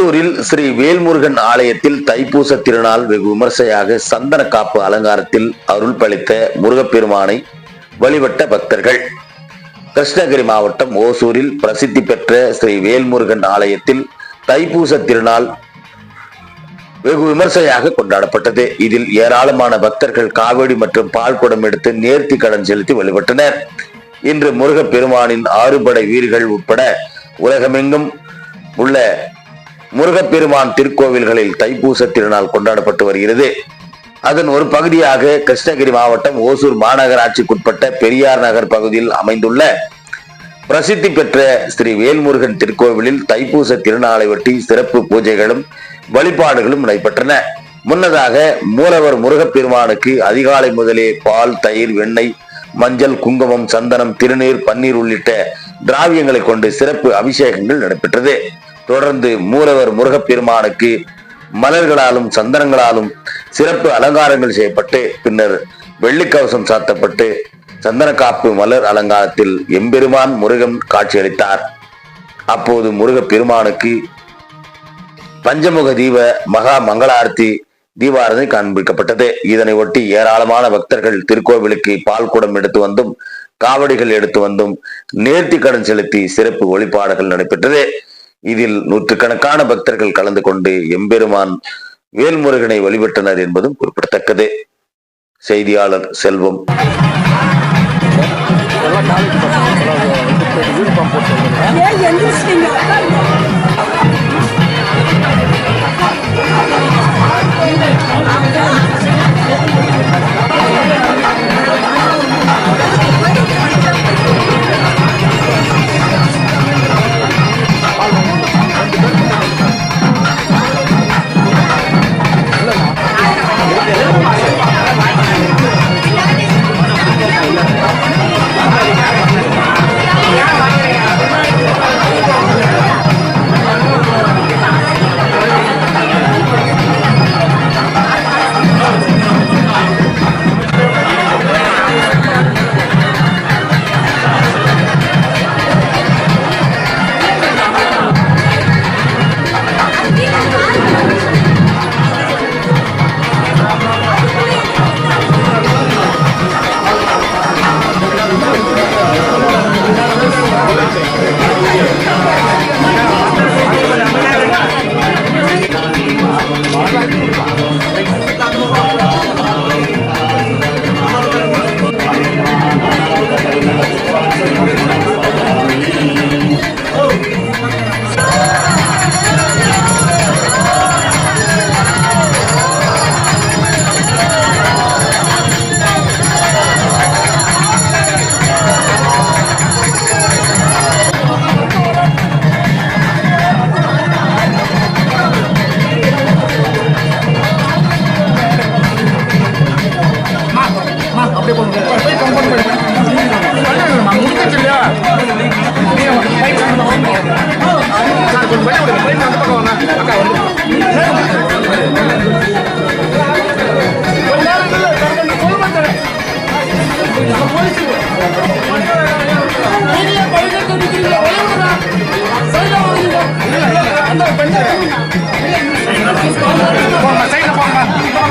ஓசூரில் ஸ்ரீ வேல்முருகன் ஆலயத்தில் தைப்பூச திருநாள் வெகு விமர்சையாக சந்தன காப்பு அலங்காரத்தில் அருள் பளித்த முருகப்பெருமானை வழிபட்ட பக்தர்கள். கிருஷ்ணகிரி மாவட்டம் ஓசூரில் பிரசித்தி பெற்ற ஸ்ரீ வேல்முருகன் ஆலயத்தில் தைப்பூச திருநாள் வெகு விமர்சையாக கொண்டாடப்பட்டது. இதில் ஏராளமான பக்தர்கள் காவடி மற்றும் பால் குடம் எடுத்து நேர்த்தி கடன் செலுத்தி வழிபட்டனர். இன்று முருகப்பெருமானின் 6 படை வீரர்கள் உட்பட உலகமெங்கும் உள்ள முருகப்பெருமான் திருக்கோவில்களில் தைப்பூச திருநாள் கொண்டாடப்பட்டு வருகிறது. அதன் ஒரு பகுதியாக கிருஷ்ணகிரி மாவட்டம் ஓசூர் மாநகராட்சிக்குட்பட்ட பெரியார் நகர் பகுதியில் அமைந்துள்ள பிரசித்தி பெற்ற ஸ்ரீ வேல்முருகன் திருக்கோவிலில் தைப்பூச திருநாளை ஒட்டி சிறப்பு பூஜைகளும் வழிபாடுகளும் நடைபெற்றன. முன்னதாக மூலவர் முருகப்பெருமானுக்கு அதிகாலை முதலே பால், தயிர், வெண்ணெய், மஞ்சள், குங்குமம், சந்தனம், திருநீர், பன்னீர் உள்ளிட்ட திராவியங்களை கொண்டு சிறப்பு அபிஷேகங்கள் நடைபெற்றது. தொடர்ந்து மூலவர் முருகப்பெருமானுக்கு மலர்களாலும் சந்தனங்களாலும் சிறப்பு அலங்காரங்கள் செய்யப்பட்டு பின்னர் வெள்ளிக்கவசம் சாத்தப்பட்டு சந்தன காப்பு மலர் அலங்காரத்தில் எம்பெருமான் முருகன் காட்சியளித்தார். அப்போது முருகப்பெருமானுக்கு பஞ்சமுக தீப மகா மங்களார்த்தி தீபாரதனை காண்பிக்கப்பட்டது. இதனை ஒட்டி ஏராளமான பக்தர்கள் திருக்கோவிலுக்கு பால் குடம் எடுத்து வந்தும் காவடிகள் எடுத்து வந்தும் நேர்த்தி கடன் செலுத்தி சிறப்பு வழிபாடுகள் நடைபெற்றது. இதில் நூற்றுக்கணக்கான பக்தர்கள் கலந்து கொண்டு எம்பெருமான் வேல்முருகனை வழிபட்டனர் என்பதும் குறிப்பிடத்தக்கது. செய்தியாளர் செல்வம்.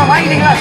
வாங்கிட்டீங்களா?